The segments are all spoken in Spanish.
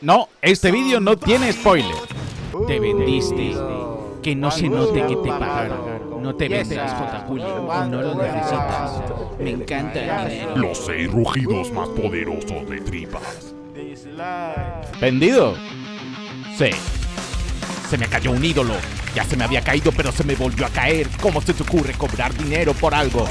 No, este vídeo no tiene spoiler. Te vendiste. Que no se note que te pagaron. No te vendas, J. Julio, no lo necesitas. Me encanta el dinero. Los 6 rugidos más poderosos de tripas. ¿Vendido? Sí. Se me cayó un ídolo. Ya se me había caído, pero se me volvió a caer. ¿Cómo se te ocurre cobrar dinero por algo?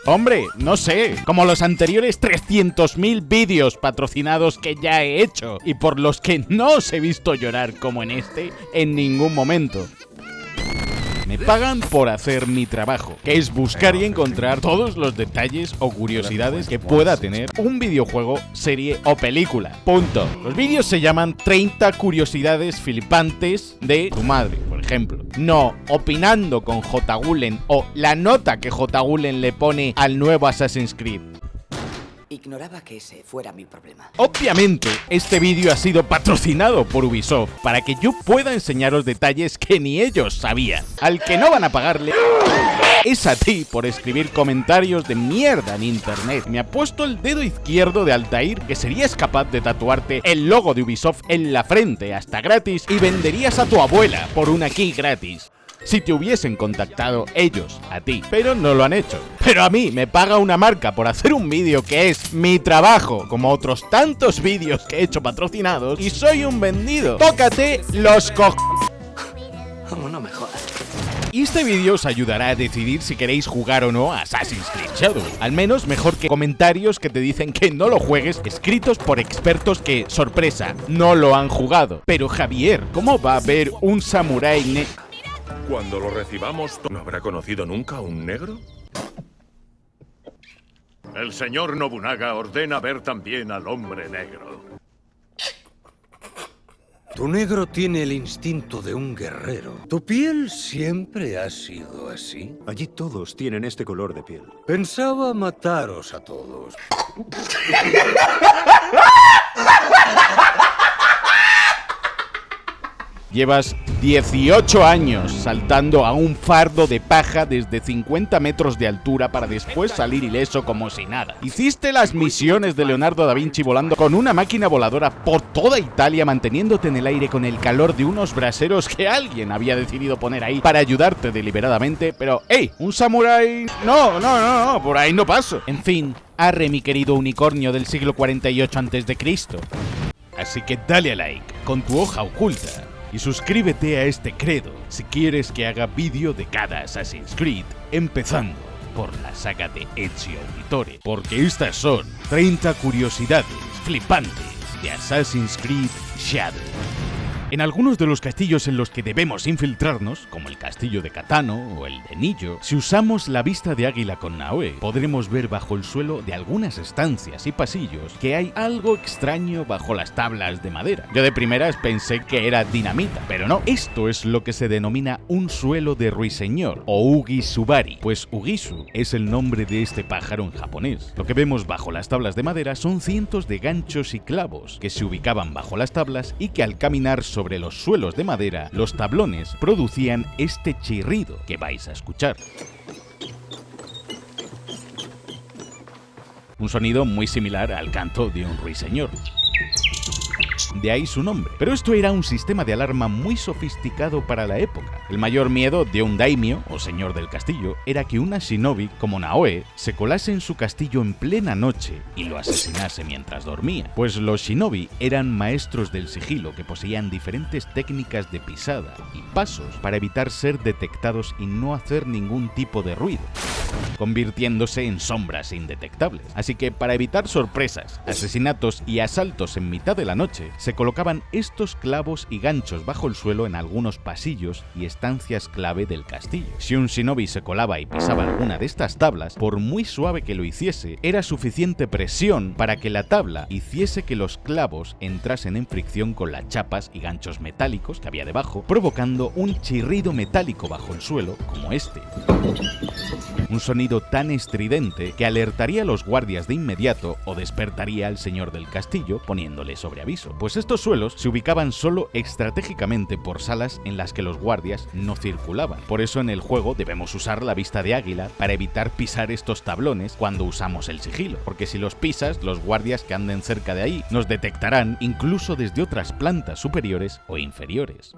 Hombre, no sé, como los anteriores 300.000 vídeos patrocinados que ya he hecho y por los que no os he visto llorar como en este en ningún momento. Me pagan por hacer mi trabajo, que es buscar y encontrar todos los detalles o curiosidades que pueda tener un videojuego, serie o película. Punto. Los vídeos se llaman 30 curiosidades flipantes de tu madre, por ejemplo. No opinando con J. Gulen o la nota que J. Gulen le pone al nuevo Assassin's Creed. Ignoraba que ese fuera mi problema. Obviamente, este vídeo ha sido patrocinado por Ubisoft para que yo pueda enseñaros detalles que ni ellos sabían. Al que no van a pagarle es a ti por escribir comentarios de mierda en internet. Me ha puesto el dedo izquierdo de Altair que serías capaz de tatuarte el logo de Ubisoft en la frente hasta gratis y venderías a tu abuela por una key gratis. Si te hubiesen contactado ellos a ti, pero no lo han hecho. Pero a mí me paga una marca por hacer un vídeo que es mi trabajo, como otros tantos vídeos que he hecho patrocinados, y soy un vendido. ¡Tócate los No me jodas. Y este vídeo os ayudará a decidir si queréis jugar o no a Assassin's Creed Shadow. Al menos mejor que comentarios que te dicen que no lo juegues, escritos por expertos que, sorpresa, no lo han jugado. Pero Javier, ¿cómo va a haber un samurái Cuando lo recibamos, ¿no habrá conocido nunca un negro? El señor Nobunaga ordena ver también al hombre negro. Tu negro tiene el instinto de un guerrero. ¿Tu piel siempre ha sido así? Allí todos tienen este color de piel. Pensaba mataros a todos. Llevas 18 años saltando a un fardo de paja desde 50 metros de altura para después salir ileso como si nada. Hiciste las misiones de Leonardo da Vinci volando con una máquina voladora por toda Italia, manteniéndote en el aire con el calor de unos braseros que alguien había decidido poner ahí para ayudarte deliberadamente, pero ¡hey! ¡Un samurái! No, por ahí no paso. En fin, arre mi querido unicornio del siglo 48 a.C. Así que dale a like con tu hoja oculta y suscríbete a este credo si quieres que haga vídeo de cada Assassin's Creed, empezando por la saga de Ezio Auditore, porque estas son 30 curiosidades flipantes de Assassin's Creed Shadow. En algunos de los castillos en los que debemos infiltrarnos, como el castillo de Catano o el de Nillo, si usamos la vista de águila con Naoe, podremos ver bajo el suelo de algunas estancias y pasillos que hay algo extraño bajo las tablas de madera. Yo de primeras pensé que era dinamita, pero no. Esto es lo que se denomina un suelo de ruiseñor, o Ugisubari, pues Ugisu es el nombre de este pájaro en japonés. Lo que vemos bajo las tablas de madera son cientos de ganchos y clavos que se ubicaban bajo las tablas y que al caminar sobre los suelos de madera, los tablones producían este chirrido que vais a escuchar. Un sonido muy similar al canto de un ruiseñor. De ahí su nombre. Pero esto era un sistema de alarma muy sofisticado para la época. El mayor miedo de un daimyo, o señor del castillo, era que una shinobi, como Naoe, se colase en su castillo en plena noche y lo asesinase mientras dormía. Pues los shinobi eran maestros del sigilo que poseían diferentes técnicas de pisada y pasos para evitar ser detectados y no hacer ningún tipo de ruido, convirtiéndose en sombras indetectables. Así que para evitar sorpresas, asesinatos y asaltos en mitad de la noche, se colocaban estos clavos y ganchos bajo el suelo en algunos pasillos y estancias clave del castillo. Si un shinobi se colaba y pisaba alguna de estas tablas, por muy suave que lo hiciese, era suficiente presión para que la tabla hiciese que los clavos entrasen en fricción con las chapas y ganchos metálicos que había debajo, provocando un chirrido metálico bajo el suelo como este. Un sonido tan estridente que alertaría a los guardias de inmediato o despertaría al señor del castillo poniéndole sobre aviso, pues estos suelos se ubicaban solo estratégicamente por salas en las que los guardias no circulaban. Por eso en el juego debemos usar la vista de águila para evitar pisar estos tablones cuando usamos el sigilo, porque si los pisas, los guardias que anden cerca de ahí nos detectarán incluso desde otras plantas superiores o inferiores.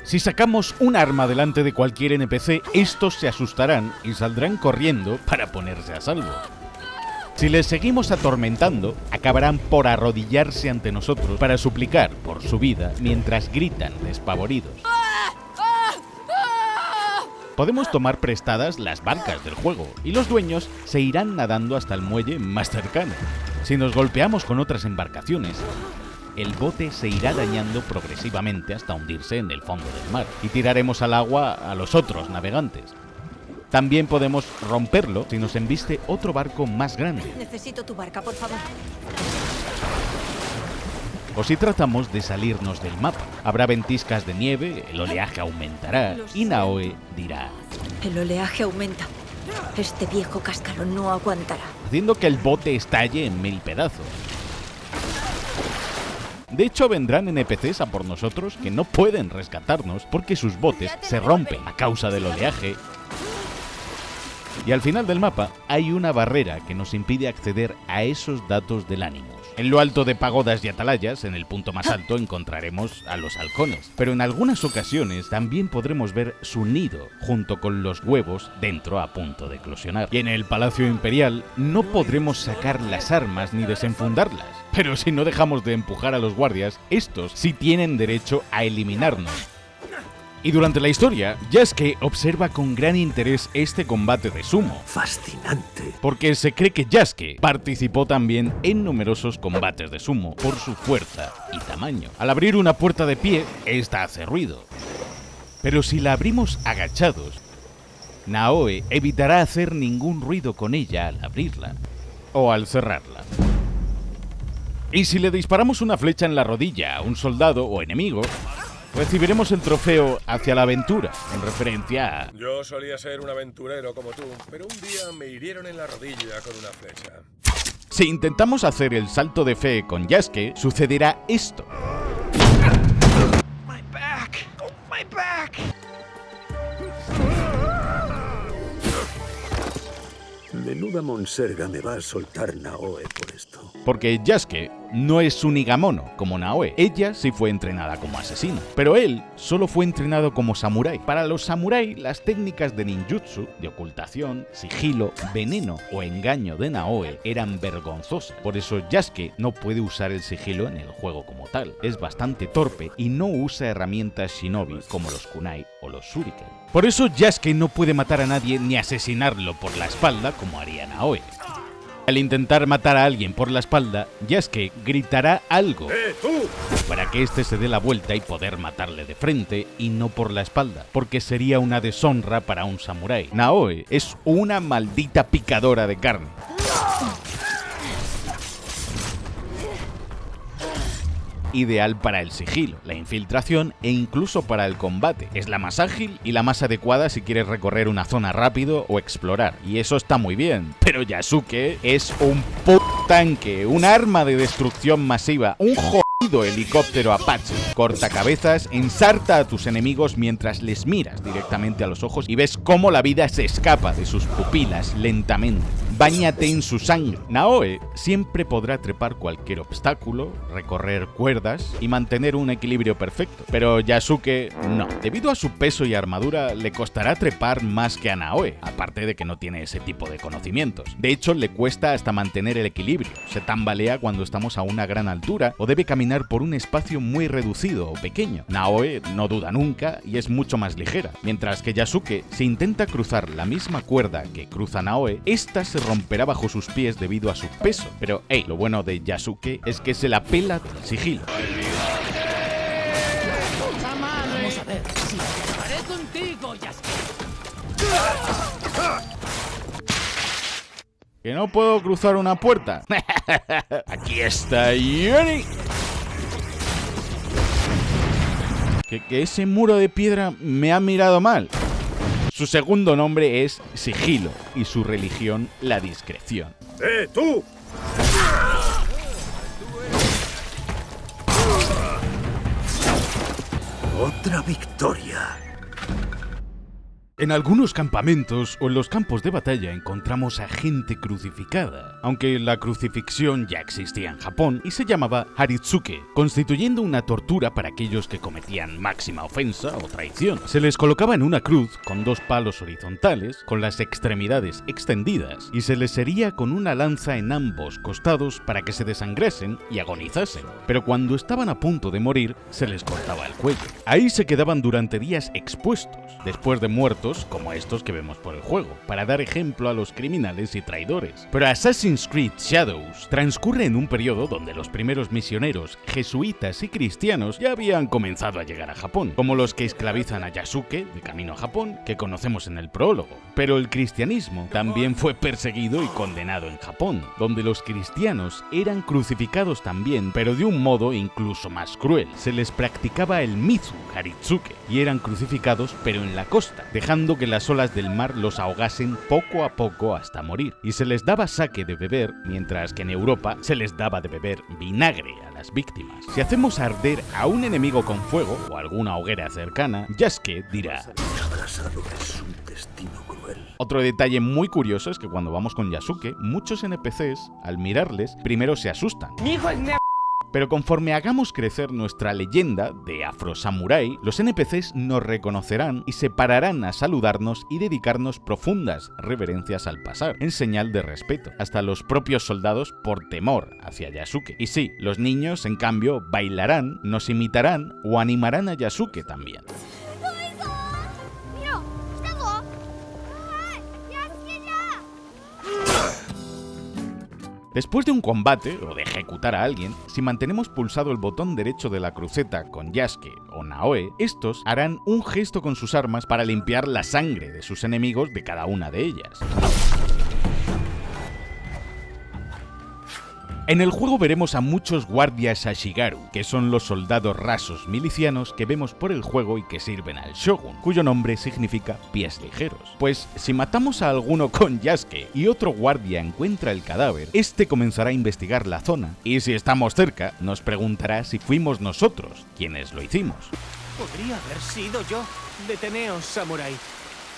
Si sacamos un arma delante de cualquier NPC, estos se asustarán y saldrán corriendo para ponerse a salvo. Si les seguimos atormentando, acabarán por arrodillarse ante nosotros para suplicar por su vida mientras gritan despavoridos. Podemos tomar prestadas las barcas del juego y los dueños se irán nadando hasta el muelle más cercano. Si nos golpeamos con otras embarcaciones, el bote se irá dañando progresivamente hasta hundirse en el fondo del mar y tiraremos al agua a los otros navegantes. También podemos romperlo si nos embiste otro barco más grande. Necesito tu barca, por favor. O si tratamos de salirnos del mapa. Habrá ventiscas de nieve, el oleaje aumentará y Naoe dirá: El oleaje aumenta. Este viejo cascarón no aguantará. haciendo que el bote estalle en 1000 pedazos. De hecho, vendrán NPCs a por nosotros que no pueden rescatarnos porque sus botes se rompen a causa del oleaje. Y al final del mapa hay una barrera que nos impide acceder a esos datos del Animus. En lo alto de pagodas y atalayas, en el punto más alto, encontraremos a los halcones, pero en algunas ocasiones también podremos ver su nido junto con los huevos dentro a punto de eclosionar. Y en el Palacio Imperial no podremos sacar las armas ni desenfundarlas, pero si no dejamos de empujar a los guardias, estos sí tienen derecho a eliminarnos. Y durante la historia, Yasuke observa con gran interés este combate de sumo. Fascinante. Porque se cree que Yasuke participó también en numerosos combates de sumo por su fuerza y tamaño. Al abrir una puerta de pie, esta hace ruido. Pero si la abrimos agachados, Naoe evitará hacer ningún ruido con ella al abrirla o al cerrarla. Y si le disparamos una flecha en la rodilla a un soldado o enemigo, recibiremos el trofeo hacia la aventura, en referencia a... Yo solía ser un aventurero como tú, pero un día me hirieron en la rodilla con una flecha. Si intentamos hacer el salto de fe con Yasuke, sucederá esto. My back. Oh, my back. Menuda monserga me va a soltar Naoe por esto. Porque Yasuke no es un Igamono como Naoe. Ella sí fue entrenada como asesino, pero él solo fue entrenado como samurái. Para los samurái, las técnicas de ninjutsu, de ocultación, sigilo, veneno o engaño de Naoe eran vergonzosas. Por eso Yasuke no puede usar el sigilo en el juego como tal. Es bastante torpe y no usa herramientas shinobi como los kunai o los shuriken. Por eso Yasuke no puede matar a nadie ni asesinarlo por la espalda como haría Naoe. Al intentar matar a alguien por la espalda, Yasuke gritará algo para que éste se dé la vuelta y poder matarle de frente y no por la espalda, porque sería una deshonra para un samurái. Naoe es una maldita picadora de carne. Ideal para el sigilo, la infiltración e incluso para el combate. Es la más ágil y la más adecuada si quieres recorrer una zona rápido o explorar. Y eso está muy bien, pero Yasuke es un tanque, un arma de destrucción masiva, un jodido helicóptero Apache. Corta cabezas, ensarta a tus enemigos mientras les miras directamente a los ojos y ves cómo la vida se escapa de sus pupilas lentamente. Báñate en su sangre. Naoe siempre podrá trepar cualquier obstáculo, recorrer cuerdas y mantener un equilibrio perfecto. Pero Yasuke no. Debido a su peso y armadura, le costará trepar más que a Naoe, aparte de que no tiene ese tipo de conocimientos. De hecho, le cuesta hasta mantener el equilibrio. Se tambalea cuando estamos a una gran altura o debe caminar por un espacio muy reducido o pequeño. Naoe no duda nunca y es mucho más ligera. Mientras que Yasuke, si intenta cruzar la misma cuerda que cruza Naoe, esta se romperá bajo sus pies debido a su peso. Pero, lo bueno de Yasuke es que se la pela del sigilo. Vamos a ver si acabaré contigo, Yasuke. ¿Que no puedo cruzar una puerta? Aquí está Yuri. Que ese muro de piedra me ha mirado mal. Su segundo nombre es Sigilo y su religión la discreción. ¡Tú! Otra victoria. En algunos campamentos o en los campos de batalla encontramos a gente crucificada, aunque la crucifixión ya existía en Japón y se llamaba Haritsuke, constituyendo una tortura para aquellos que cometían máxima ofensa o traición. Se les colocaba en una cruz con 2 palos horizontales, con las extremidades extendidas, y se les hería con una lanza en ambos costados para que se desangrasen y agonizasen. Pero cuando estaban a punto de morir, se les cortaba el cuello. Ahí se quedaban durante días expuestos, después de muertos como estos que vemos por el juego, para dar ejemplo a los criminales y traidores. Pero Assassin's Creed Shadows transcurre en un periodo donde los primeros misioneros jesuitas y cristianos ya habían comenzado a llegar a Japón, como los que esclavizan a Yasuke de camino a Japón, que conocemos en el prólogo. Pero el cristianismo también fue perseguido y condenado en Japón, donde los cristianos eran crucificados también, pero de un modo incluso más cruel. Se les practicaba el Mizu Haritsuke y eran crucificados pero en la costa, dejando que las olas del mar los ahogasen poco a poco hasta morir, y se les daba sake de beber, mientras que en Europa se les daba de beber vinagre a las víctimas. Si hacemos arder a un enemigo con fuego o alguna hoguera cercana, Yasuke dirá: Abrasado es un destino cruel. Otro detalle muy curioso es que cuando vamos con Yasuke, muchos NPCs, al mirarles, primero se asustan. Mi hijo es Pero conforme hagamos crecer nuestra leyenda de Afro Samurai, los NPCs nos reconocerán y se pararán a saludarnos y dedicarnos profundas reverencias al pasar, en señal de respeto, hasta los propios soldados por temor hacia Yasuke. Y sí, los niños, en cambio, bailarán, nos imitarán o animarán a Yasuke también. Después de un combate o de ejecutar a alguien, si mantenemos pulsado el botón derecho de la cruceta con Yasuke o Naoe, estos harán un gesto con sus armas para limpiar la sangre de sus enemigos de cada una de ellas. En el juego veremos a muchos guardias Ashigaru, que son los soldados rasos milicianos que vemos por el juego y que sirven al Shogun, cuyo nombre significa pies ligeros. Pues si matamos a alguno con Yasuke y otro guardia encuentra el cadáver, este comenzará a investigar la zona, y si estamos cerca, nos preguntará si fuimos nosotros quienes lo hicimos. Podría haber sido yo. Deteneos, samurái.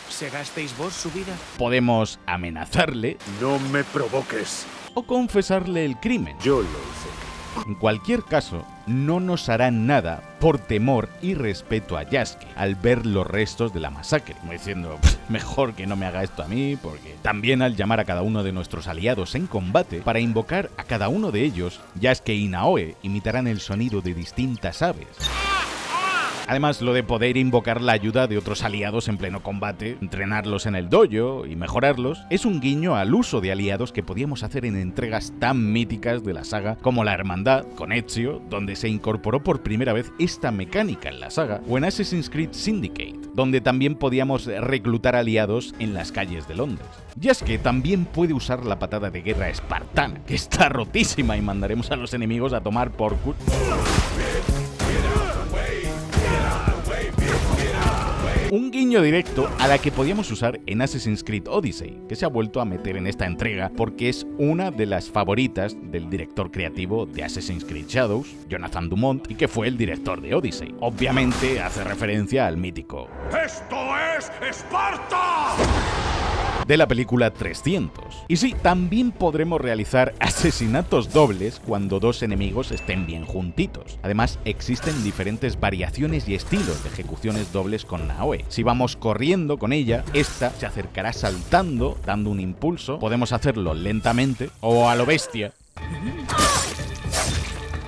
¿Segasteis vos su vida? Podemos amenazarle No me provoques. o confesarle el crimen. Yo lo hice. En cualquier caso, no nos harán nada por temor y respeto a Yasuke al ver los restos de la masacre, como diciendo, mejor que no me haga esto a mí, porque también al llamar a cada uno de nuestros aliados en combate para invocar a cada uno de ellos, Yasuke y Naoe imitarán el sonido de distintas aves. Además, lo de poder invocar la ayuda de otros aliados en pleno combate, entrenarlos en el dojo y mejorarlos, es un guiño al uso de aliados que podíamos hacer en entregas tan míticas de la saga como la Hermandad con Ezio, donde se incorporó por primera vez esta mecánica en la saga, o en Assassin's Creed Syndicate, donde también podíamos reclutar aliados en las calles de Londres. Yasuke también puede usar la patada de guerra espartana, que está rotísima, y mandaremos a los enemigos a tomar por culo. Un guiño directo a la que podíamos usar en Assassin's Creed Odyssey, que se ha vuelto a meter en esta entrega porque es una de las favoritas del director creativo de Assassin's Creed Shadows, Jonathan Dumont, y que fue el director de Odyssey. Obviamente hace referencia al mítico ¡Esto es Esparta! de la película 300. Y sí, también podremos realizar asesinatos dobles cuando dos enemigos estén bien juntitos. Además, existen diferentes variaciones y estilos de ejecuciones dobles con Naoe. Si vamos corriendo con ella, esta se acercará saltando, dando un impulso. Podemos hacerlo lentamente o a lo bestia.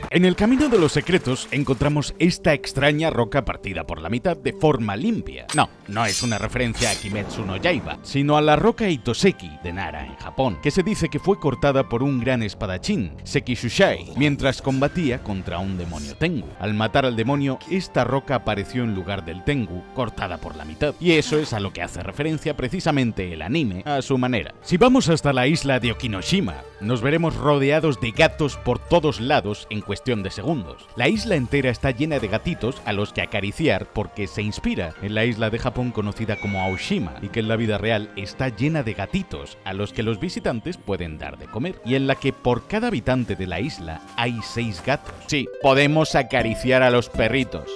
En el camino de los secretos encontramos esta extraña roca partida por la mitad de forma limpia. No es una referencia a Kimetsu no Yaiba, sino a la roca Itoseki de Nara en Japón, que se dice que fue cortada por un gran espadachín, Sekishushai, mientras combatía contra un demonio Tengu. Al matar al demonio, esta roca apareció en lugar del Tengu, cortada por la mitad. Y eso es a lo que hace referencia precisamente el anime, a su manera. Si vamos hasta la isla de Okinoshima, nos veremos rodeados de gatos por todos lados en cuestión cuestión de segundos. La isla entera está llena de gatitos a los que acariciar porque se inspira en la isla de Japón conocida como Aoshima y que en la vida real está llena de gatitos a los que los visitantes pueden dar de comer y en la que por cada habitante de la isla hay 6 gatos. Sí, podemos acariciar a los perritos.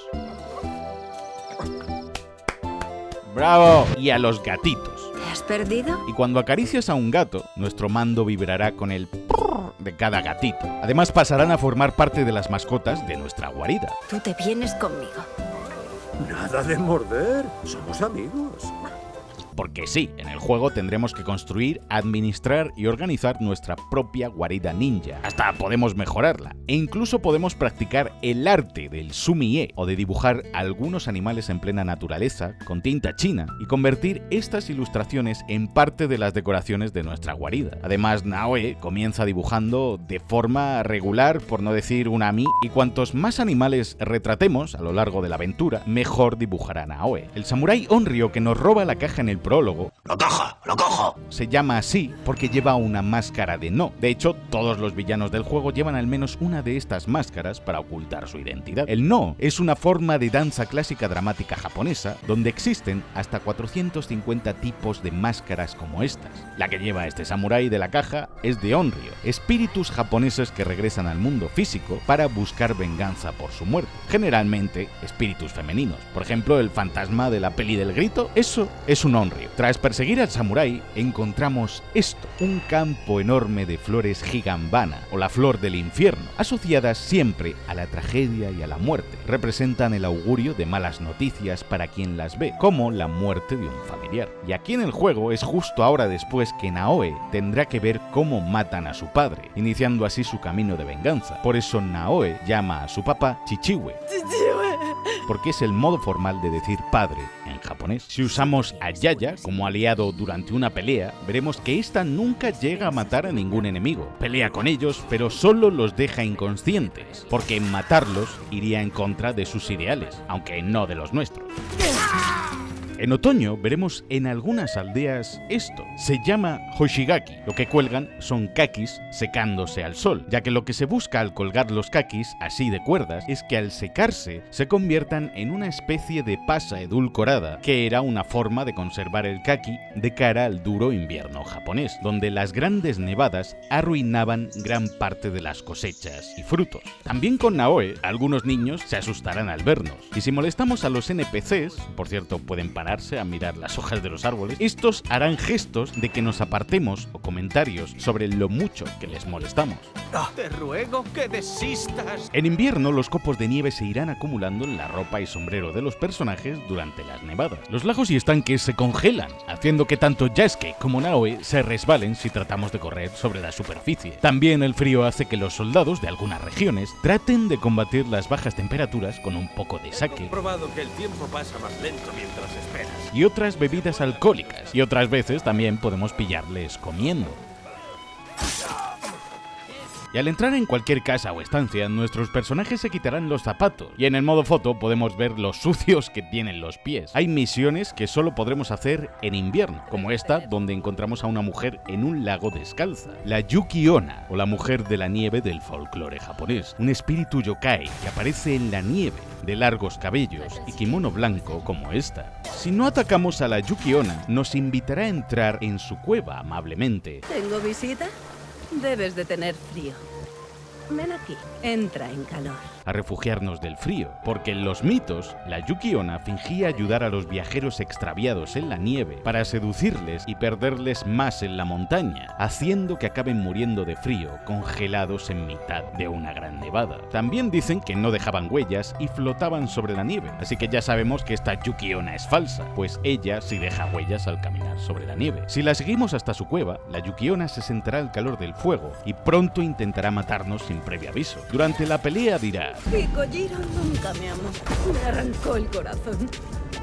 ¡Bravo! Y a los gatitos. ¿Te has perdido? Y cuando acaricias a un gato, nuestro mando vibrará con el prrr de cada gatito. Además pasarán a formar parte de las mascotas de nuestra guarida. Tú te vienes conmigo. Nada de morder. Somos amigos. Porque sí, en el juego tendremos que construir, administrar y organizar nuestra propia guarida ninja. Hasta podemos mejorarla. E incluso podemos practicar el arte del sumie o de dibujar algunos animales en plena naturaleza con tinta china y convertir estas ilustraciones en parte de las decoraciones de nuestra guarida. Además, Naoe comienza dibujando de forma regular, por no decir una mi, y cuantos más animales retratemos a lo largo de la aventura, mejor dibujará Naoe. El samurái Onryo que nos roba la caja en el prólogo, ¡lo cojo! Se llama así porque lleva una máscara de no. De hecho, todos los villanos del juego llevan al menos una de estas máscaras para ocultar su identidad. El no es una forma de danza clásica dramática japonesa donde existen hasta 450 tipos de máscaras como estas. La que lleva este samurái de la caja es de Onryo, espíritus japoneses que regresan al mundo físico para buscar venganza por su muerte. Generalmente, espíritus femeninos. Por ejemplo, el fantasma de la peli del grito, eso es un Onryo. Tras perseguir al samurái, encontramos esto, un campo enorme de flores gigambana, o la flor del infierno, asociadas siempre a la tragedia y a la muerte. Representan el augurio de malas noticias para quien las ve, como la muerte de un familiar. Y aquí en el juego es justo ahora después que Naoe tendrá que ver cómo matan a su padre, iniciando así su camino de venganza. Por eso Naoe llama a su papá Chichiwe, porque es el modo formal de decir padre en japonés. Si usamos a Yaya como aliado durante una pelea, veremos que esta nunca llega a matar a ningún enemigo. Pelea con ellos, pero solo los deja inconscientes, porque matarlos iría en contra de sus ideales, aunque no de los nuestros. En otoño veremos en algunas aldeas esto. Se llama Hoshigaki. Lo que cuelgan son kakis secándose al sol, ya que lo que se busca al colgar los kakis así de cuerdas es que al secarse se conviertan en una especie de pasa edulcorada, que era una forma de conservar el kaki de cara al duro invierno japonés, donde las grandes nevadas arruinaban gran parte de las cosechas y frutos. También con Naoe, algunos niños se asustarán al vernos, y si molestamos a los NPCs, por cierto pueden parar a mirar las hojas de los árboles, estos harán gestos de que nos apartemos o comentarios sobre lo mucho que les molestamos. Te ruego que desistas. En invierno los copos de nieve se irán acumulando en la ropa y sombrero de los personajes durante las nevadas. Los lagos y estanques se congelan, haciendo que tanto Yasuke como Naoe se resbalen si tratamos de correr sobre la superficie. También el frío hace que los soldados de algunas regiones traten de combatir las bajas temperaturas con un poco de sake. He probado que el tiempo pasa más lento mientras esperas. Y otras bebidas alcohólicas, y otras veces también podemos pillarles comiendo. Y al entrar en cualquier casa o estancia, nuestros personajes se quitarán los zapatos, y en el modo foto podemos ver los sucios que tienen los pies. Hay misiones que solo podremos hacer en invierno, como esta, donde encontramos a una mujer en un lago descalza, la Yuki-onna, o la mujer de la nieve del folclore japonés, un espíritu yokai que aparece en la nieve, de largos cabellos y kimono blanco como esta. Si no atacamos a la Yuki-onna, nos invitará a entrar en su cueva amablemente. ¿Tengo visita? Debes de tener frío. Ven aquí, entra en calor. A refugiarnos del frío, porque en los mitos, la Yuki-onna fingía ayudar a los viajeros extraviados en la nieve para seducirles y perderles más en la montaña, haciendo que acaben muriendo de frío, congelados en mitad de una gran nevada. También dicen que no dejaban huellas y flotaban sobre la nieve, así que ya sabemos que esta Yuki-onna es falsa, pues ella sí deja huellas al caminar sobre la nieve. Si la seguimos hasta su cueva, la Yuki-onna se sentará al calor del fuego y pronto intentará matarnos sin previo aviso. Durante la pelea dirá: Y Kojiro nunca me amó. Me arrancó el corazón.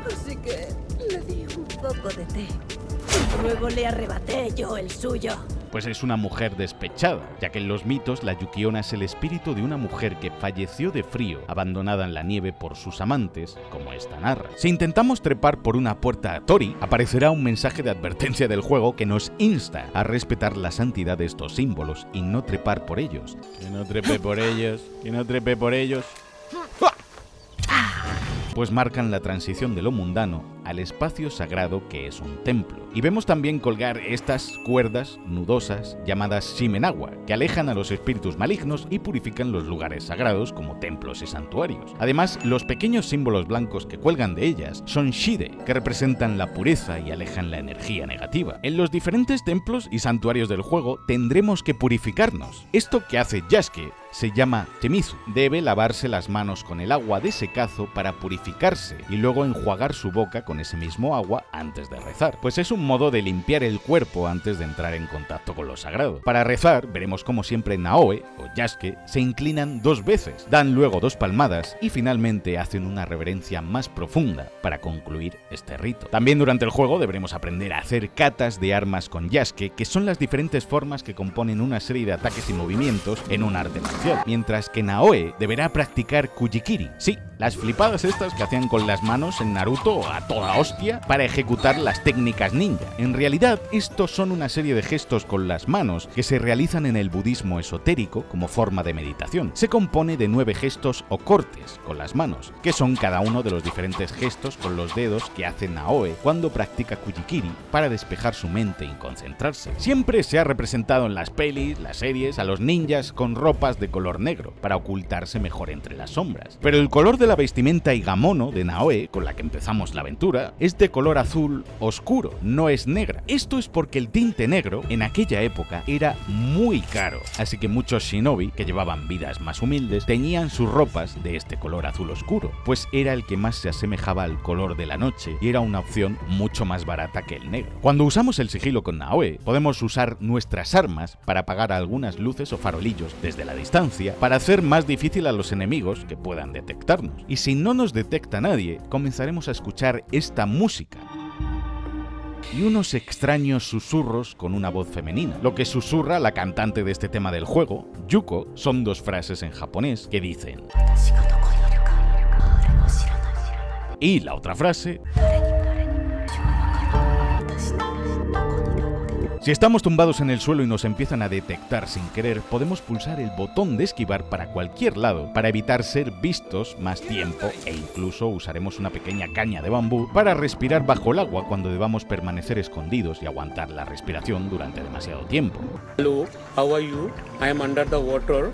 Así que le di un poco de té. Y luego le arrebaté yo el suyo. Pues es una mujer despechada, ya que en los mitos la Yuki-onna es el espíritu de una mujer que falleció de frío, abandonada en la nieve por sus amantes, como esta narra. Si intentamos trepar por una puerta a Tori, aparecerá un mensaje de advertencia del juego que nos insta a respetar la santidad de estos símbolos y no trepar por ellos. Que no trepe por ellos, que no trepe por ellos. Pues marcan la transición de lo mundano al espacio sagrado que es un templo. Y vemos también colgar estas cuerdas nudosas llamadas shimenawa, que alejan a los espíritus malignos y purifican los lugares sagrados como templos y santuarios. Además, los pequeños símbolos blancos que cuelgan de ellas son shide, que representan la pureza y alejan la energía negativa. En los diferentes templos y santuarios del juego tendremos que purificarnos. Esto que hace Yasuke se llama Temizu. Debe lavarse las manos con el agua de secazo para purificarse y luego enjuagar su boca con ese mismo agua antes de rezar, pues es un modo de limpiar el cuerpo antes de entrar en contacto con lo sagrado. Para rezar, veremos como siempre Naoe o Yasuke se inclinan 2 veces, dan luego 2 palmadas y finalmente hacen una reverencia más profunda para concluir este rito. También durante el juego deberemos aprender a hacer katas de armas con Yasuke, que son las diferentes formas que componen una serie de ataques y movimientos en un arte marcial, mientras que Naoe deberá practicar Kujikiri. Sí, las flipadas estas que hacían con las manos en Naruto a toda hostia para ejecutar las técnicas ninja. En realidad, estos son una serie de gestos con las manos que se realizan en el budismo esotérico como forma de meditación. Se compone de 9 gestos o cortes con las manos, que son cada uno de los diferentes gestos con los dedos que hace Naoe cuando practica Kujikiri para despejar su mente y concentrarse. Siempre se ha representado en las pelis, las series, a los ninjas con ropas de color negro para ocultarse mejor entre las sombras. Pero el color de la vestimenta Igamono de Naoe, con la que empezamos la aventura, es de color azul oscuro, no es negra. Esto es porque el tinte negro en aquella época era muy caro, así que muchos shinobi que llevaban vidas más humildes teñían sus ropas de este color azul oscuro, pues era el que más se asemejaba al color de la noche y era una opción mucho más barata que el negro. Cuando usamos el sigilo con Naoe, podemos usar nuestras armas para apagar algunas luces o farolillos desde la distancia para hacer más difícil a los enemigos que puedan detectarnos. Y si no nos detecta nadie, comenzaremos a escuchar esta música y unos extraños susurros con una voz femenina. Lo que susurra la cantante de este tema del juego, Yuko, son 2 frases en japonés que dicen: y la otra frase: si estamos tumbados en el suelo y nos empiezan a detectar sin querer, podemos pulsar el botón de esquivar para cualquier lado para evitar ser vistos más tiempo, e incluso usaremos una pequeña caña de bambú para respirar bajo el agua cuando debamos permanecer escondidos y aguantar la respiración durante demasiado tiempo. Hello, how are you? I am under the water.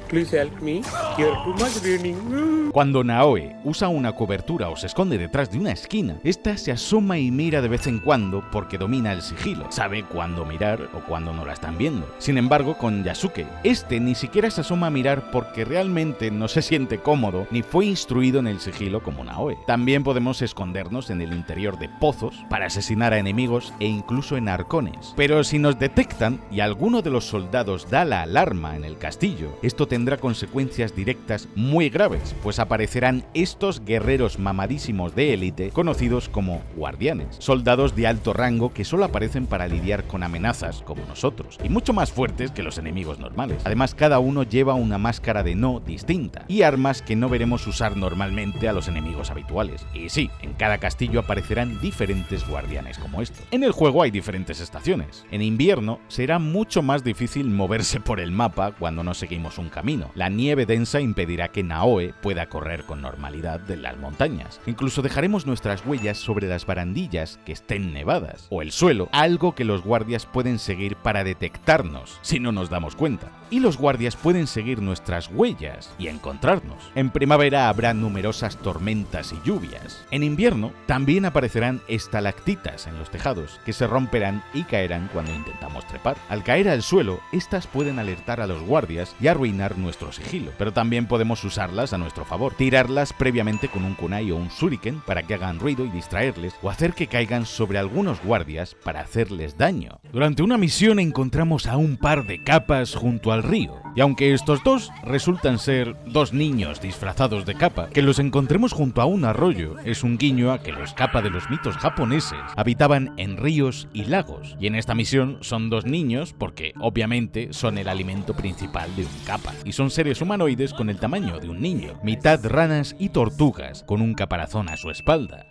Please help me. Here too much raining. Cuando Naoe usa una cobertura o se esconde detrás de una esquina, esta se asoma y mira de vez en cuando porque domina el sigilo. Sabe cuándo mirar o cuándo no la están viendo. Sin embargo, con Yasuke, este ni siquiera se asoma a mirar porque realmente no se siente cómodo ni fue instruido en el sigilo como Naoe. También podemos escondernos en el interior de pozos para asesinar a enemigos e incluso en arcones. Pero si nos detectan y alguno de los soldados da la alarma en el castillo, esto tendrá consecuencias directas muy graves, pues aparecerán estos guerreros mamadísimos de élite conocidos como guardianes, soldados de alto rango que solo aparecen para lidiar con amenazas como nosotros, y mucho más fuertes que los enemigos normales. Además, cada uno lleva una máscara de no distinta y armas que no veremos usar normalmente a los enemigos habituales. Y sí, en cada castillo aparecerán diferentes guardianes como estos. En el juego hay diferentes estaciones. En invierno será mucho más difícil moverse por el mapa cuando no seguimos un camino. La nieve densa impedirá que Naoe pueda correr con normalidad de las montañas. Incluso dejaremos nuestras huellas sobre las barandillas que estén nevadas, o el suelo, algo que los guardias pueden seguir para detectarnos si no nos damos cuenta. Y los guardias pueden seguir nuestras huellas y encontrarnos. En primavera habrá numerosas tormentas y lluvias. En invierno también aparecerán estalactitas en los tejados que se romperán y caerán cuando intentamos trepar. Al caer al suelo, estas pueden alertar a los guardias y arruinar nuestro sigilo, pero también podemos usarlas a nuestro favor, tirarlas previamente con un kunai o un shuriken para que hagan ruido y distraerles, o hacer que caigan sobre algunos guardias para hacerles daño. Durante una misión encontramos a un par de capas junto al río. Y aunque estos dos resultan ser dos niños disfrazados de kappa, que los encontremos junto a un arroyo es un guiño a que los kappa de los mitos japoneses habitaban en ríos y lagos. Y en esta misión son dos niños porque obviamente son el alimento principal de un kappa. Y son seres humanoides con el tamaño de un niño, mitad ranas y tortugas, con un caparazón a su espalda.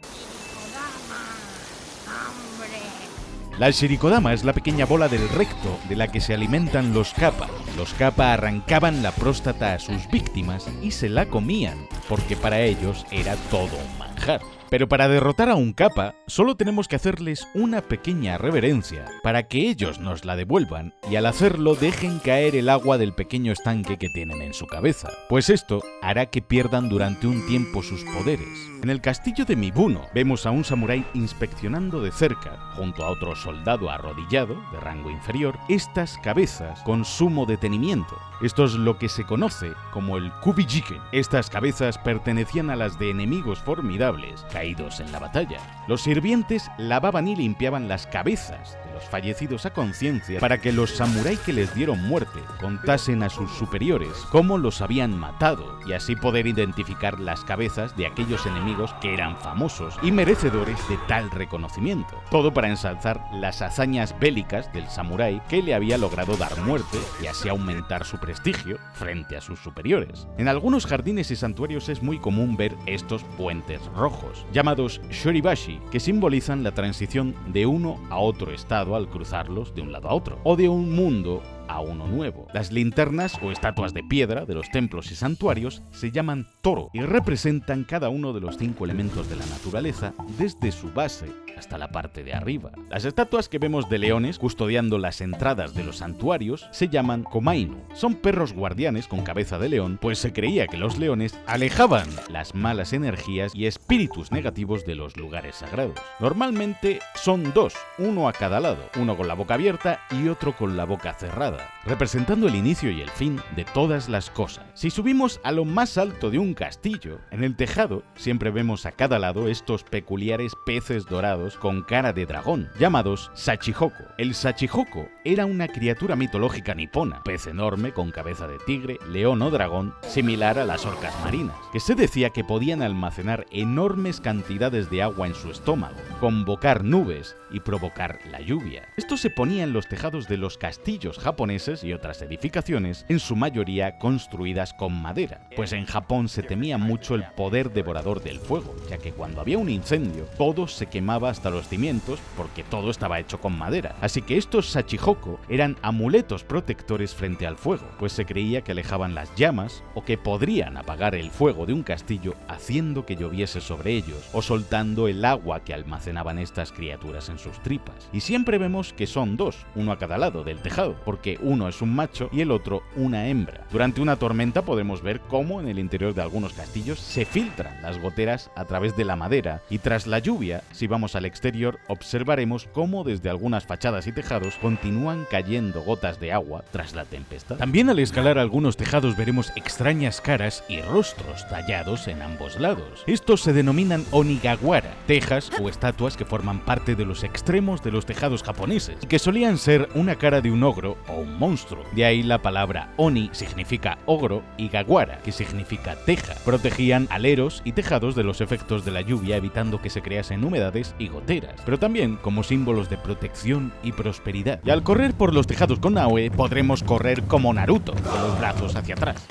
La Shirikodama es la pequeña bola del recto de la que se alimentan los kappa. Los kappa arrancaban la próstata a sus víctimas y se la comían, porque para ellos era todo un manjar. Pero para derrotar a un kappa, solo tenemos que hacerles una pequeña reverencia para que ellos nos la devuelvan y al hacerlo dejen caer el agua del pequeño estanque que tienen en su cabeza, pues esto hará que pierdan durante un tiempo sus poderes. En el castillo de Mibuno vemos a un samurái inspeccionando de cerca, junto a otro soldado arrodillado, de rango inferior, estas cabezas con sumo detenimiento. Esto es lo que se conoce como el Kubijiken. Estas cabezas pertenecían a las de enemigos formidables caídos en la batalla. Los sirvientes lavaban y limpiaban las cabezas de los fallecidos a conciencia para que los samuráis que les dieron muerte contasen a sus superiores cómo los habían matado y así poder identificar las cabezas de aquellos enemigos que eran famosos y merecedores de tal reconocimiento. Todo para ensalzar las hazañas bélicas del samurái que le había logrado dar muerte y así aumentar su prestigio frente a sus superiores. En algunos jardines y santuarios es muy común ver estos puentes rojos, llamados shoribashi, que simbolizan la transición de uno a otro estado al cruzarlos de un lado a otro, o de un mundo a uno nuevo. Las linternas o estatuas de piedra de los templos y santuarios se llaman toro y representan cada uno de los 5 elementos de la naturaleza desde su base hasta la parte de arriba. Las estatuas que vemos de leones custodiando las entradas de los santuarios se llaman komainu. Son perros guardianes con cabeza de león, pues se creía que los leones alejaban las malas energías y espíritus negativos de los lugares sagrados. Normalmente son dos, uno a cada lado, uno con la boca abierta y otro con la boca cerrada, representando el inicio y el fin de todas las cosas. Si subimos a lo más alto de un castillo, en el tejado siempre vemos a cada lado estos peculiares peces dorados con cara de dragón, llamados Shachihoko. El Shachihoko era una criatura mitológica nipona, pez enorme con cabeza de tigre, león o dragón, similar a las orcas marinas, que se decía que podían almacenar enormes cantidades de agua en su estómago, convocar nubes y provocar la lluvia. Esto se ponía en los tejados de los castillos japoneses y otras edificaciones, en su mayoría construidas con madera, pues en Japón se temía mucho el poder devorador del fuego, ya que cuando había un incendio, todo se quemaba hasta los cimientos porque todo estaba hecho con madera. Así que estos Shachihoko eran amuletos protectores frente al fuego, pues se creía que alejaban las llamas o que podrían apagar el fuego de un castillo haciendo que lloviese sobre ellos o soltando el agua que almacenaban estas criaturas en sus tripas. Y siempre vemos que son dos, uno a cada lado del tejado, porque uno es un macho y el otro una hembra. Durante una tormenta podemos ver cómo en el interior de algunos castillos se filtran las goteras a través de la madera y tras la lluvia, si vamos al exterior, observaremos cómo desde algunas fachadas y tejados continúan cayendo gotas de agua tras la tempestad. También al escalar algunos tejados veremos extrañas caras y rostros tallados en ambos lados. Estos se denominan onigawara, tejas o estatuas que forman parte de los extremos de los tejados japoneses, y que solían ser una cara de un ogro o un monstruo. De ahí la palabra oni significa ogro y gawara, que significa teja. Protegían aleros y tejados de los efectos de la lluvia, evitando que se creasen humedades y goteras, pero también como símbolos de protección y prosperidad. Y al correr por los tejados con Naoe, podremos correr como Naruto, con los brazos hacia atrás.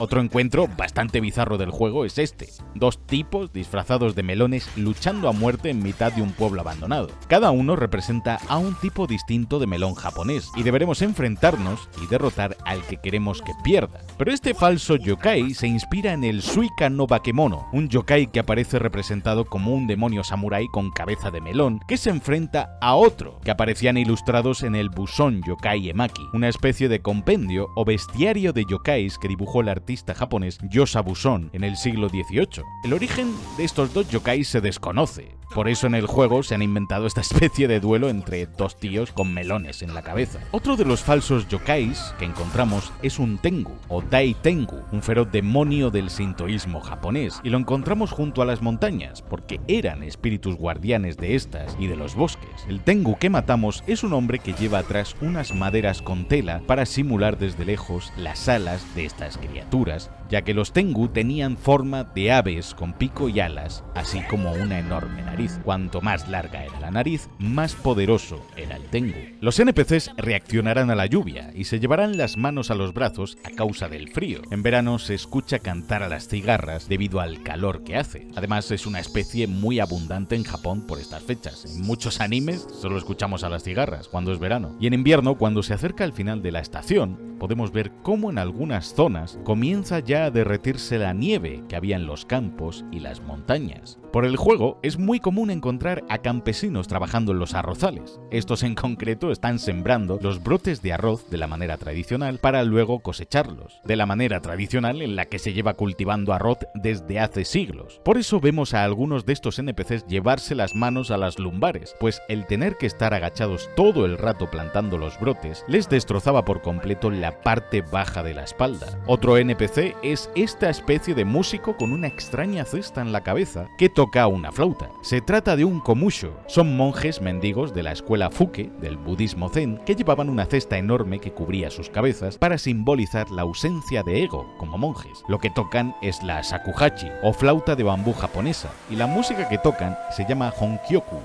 Otro encuentro bastante bizarro del juego es este: dos tipos disfrazados de melones luchando a muerte en mitad de un pueblo abandonado. Cada uno representa a un tipo distinto de melón japonés y deberemos enfrentarnos y derrotar al que queremos que pierda. Pero este falso yokai se inspira en el Suika no Bakemono, un yokai que aparece representado como un demonio samurái con cabeza de melón que se enfrenta a otro, que aparecían ilustrados en el Buson Yokai Emaki, una especie de compendio o bestiario de yokais que dibujó el artista japonés Yosa Buson en el siglo XVIII. El origen de estos dos yokais se desconoce, Por eso en el juego se han inventado esta especie de duelo entre dos tíos con melones en la cabeza. Otro de los falsos yokais que encontramos es un tengu, o Dai Tengu, un feroz demonio del sintoísmo japonés, y lo encontramos junto a las montañas, porque eran espíritus guardianes de estas y de los bosques. El tengu que matamos es un hombre que lleva atrás unas maderas con tela para simular desde lejos las alas de estas criaturas, ya que los tengu tenían forma de aves con pico y alas, así como una enorme nariz. Cuanto más larga era la nariz, más poderoso era el tengu. Los NPCs reaccionarán a la lluvia y se llevarán las manos a los brazos a causa del frío. En verano se escucha cantar a las cigarras debido al calor que hace. Además es una especie muy abundante en Japón por estas fechas. En muchos animes solo escuchamos a las cigarras cuando es verano. Y en invierno, cuando se acerca el final de la estación, podemos ver cómo en algunas zonas comienza ya a derretirse la nieve que había en los campos y las montañas. Por el juego es muy común encontrar a campesinos trabajando en los arrozales. Estos en concreto están sembrando los brotes de arroz de la manera tradicional para luego cosecharlos, de la manera tradicional en la que se lleva cultivando arroz desde hace siglos. Por eso vemos a algunos de estos NPCs llevarse las manos a las lumbares, pues el tener que estar agachados todo el rato plantando los brotes les destrozaba por completo la parte baja de la espalda. Otro NPC es esta especie de músico con una extraña cesta en la cabeza que toca una flauta. Se trata de un komusho. Son monjes mendigos de la escuela Fuke, del budismo zen, que llevaban una cesta enorme que cubría sus cabezas para simbolizar la ausencia de ego como monjes. Lo que tocan es la shakuhachi, o flauta de bambú japonesa, y la música que tocan se llama honkyoku.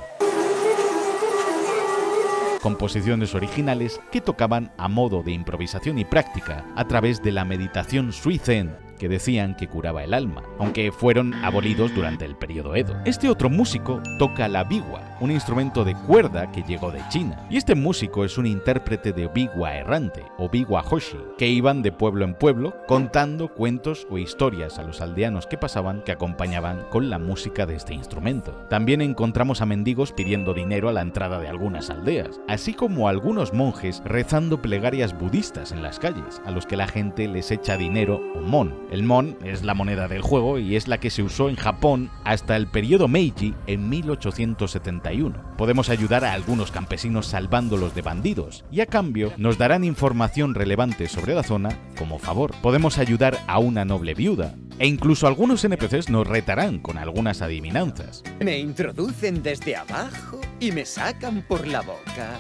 Composiciones originales que tocaban a modo de improvisación y práctica a través de la meditación Suizen, que decían que curaba el alma, aunque fueron abolidos durante el periodo Edo. Este otro músico toca la biwa, un instrumento de cuerda que llegó de China, y este músico es un intérprete de biwa errante, o biwa hoshi, que iban de pueblo en pueblo contando cuentos o historias a los aldeanos que pasaban, que acompañaban con la música de este instrumento. También encontramos a mendigos pidiendo dinero a la entrada de algunas aldeas, así como a algunos monjes rezando plegarias budistas en las calles, a los que la gente les echa dinero o mon. El mon es la moneda del juego y es la que se usó en Japón hasta el periodo Meiji en 1871. Podemos ayudar a algunos campesinos salvándolos de bandidos y a cambio nos darán información relevante sobre la zona como favor. Podemos ayudar a una noble viuda e incluso algunos NPCs nos retarán con algunas adivinanzas. Me introducen desde abajo y me sacan por la boca.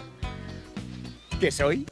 ¿Qué soy?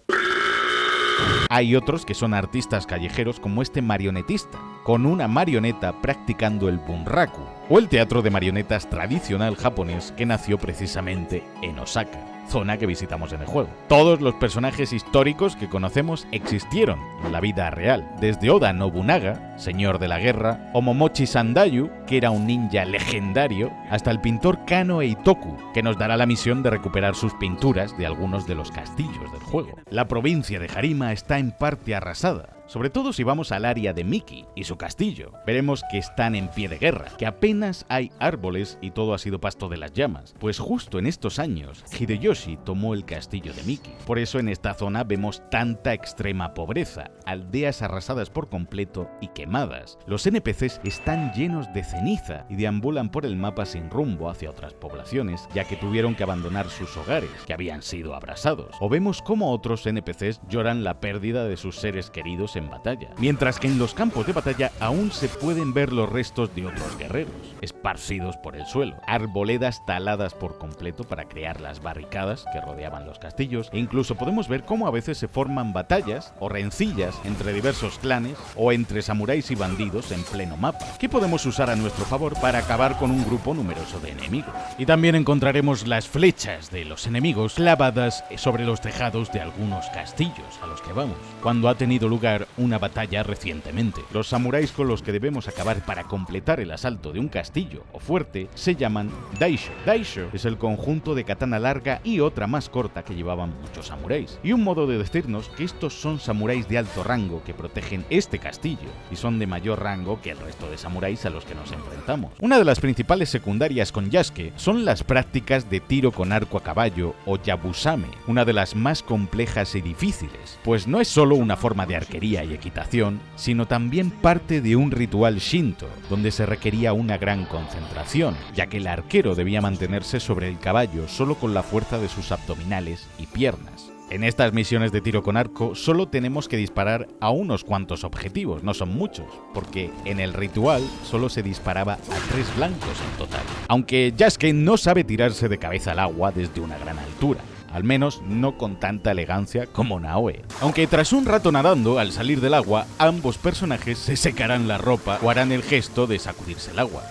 Hay otros que son artistas callejeros como este marionetista, con una marioneta practicando el bunraku, o el teatro de marionetas tradicional japonés que nació precisamente en Osaka, zona que visitamos en el juego. Todos los personajes históricos que conocemos existieron en la vida real, desde Oda Nobunaga, señor de la guerra, o Momochi Sandayu, que era un ninja legendario, hasta el pintor Kano Eitoku, que nos dará la misión de recuperar sus pinturas de algunos de los castillos del juego. La provincia de Harima está en parte arrasada, sobre todo si vamos al área de Miki y su castillo. Veremos que están en pie de guerra, que apenas hay árboles y todo ha sido pasto de las llamas, pues justo en estos años Hideyoshi tomó el castillo de Miki. Por eso en esta zona vemos tanta extrema pobreza, aldeas arrasadas por completo y quemadas. Los NPCs están llenos de ceniza y deambulan por el mapa sin rumbo hacia otras poblaciones, ya que tuvieron que abandonar sus hogares, que habían sido abrasados. O vemos cómo otros NPCs lloran la pérdida de sus seres queridos en batalla, mientras que en los campos de batalla aún se pueden ver los restos de otros guerreros, esparcidos por el suelo, arboledas taladas por completo para crear las barricadas que rodeaban los castillos, e incluso podemos ver cómo a veces se forman batallas o rencillas entre diversos clanes o entre samuráis y bandidos en pleno mapa, que podemos usar a nuestro favor para acabar con un grupo numeroso de enemigos. Y también encontraremos las flechas de los enemigos clavadas sobre los tejados de algunos castillos a los que vamos, cuando ha tenido lugar una batalla recientemente. Los samuráis con los que debemos acabar para completar el asalto de un castillo o fuerte se llaman Daisho. Daisho es el conjunto de katana larga y y otra más corta que llevaban muchos samuráis. Y un modo de decirnos que estos son samuráis de alto rango que protegen este castillo y son de mayor rango que el resto de samuráis a los que nos enfrentamos. Una de las principales secundarias con Yasuke son las prácticas de tiro con arco a caballo o yabusame, una de las más complejas y difíciles, pues no es solo una forma de arquería y equitación, sino también parte de un ritual Shinto, donde se requería una gran concentración, ya que el arquero debía mantenerse sobre el caballo solo con la fuerza de sus abdominales y piernas. En estas misiones de tiro con arco solo tenemos que disparar a unos cuantos objetivos, no son muchos, porque en el ritual solo se disparaba a 3 blancos en total. Aunque Yasuke no sabe tirarse de cabeza al agua desde una gran altura, al menos no con tanta elegancia como Naoe. Aunque tras un rato nadando, al salir del agua, ambos personajes se secarán la ropa o harán el gesto de sacudirse el agua.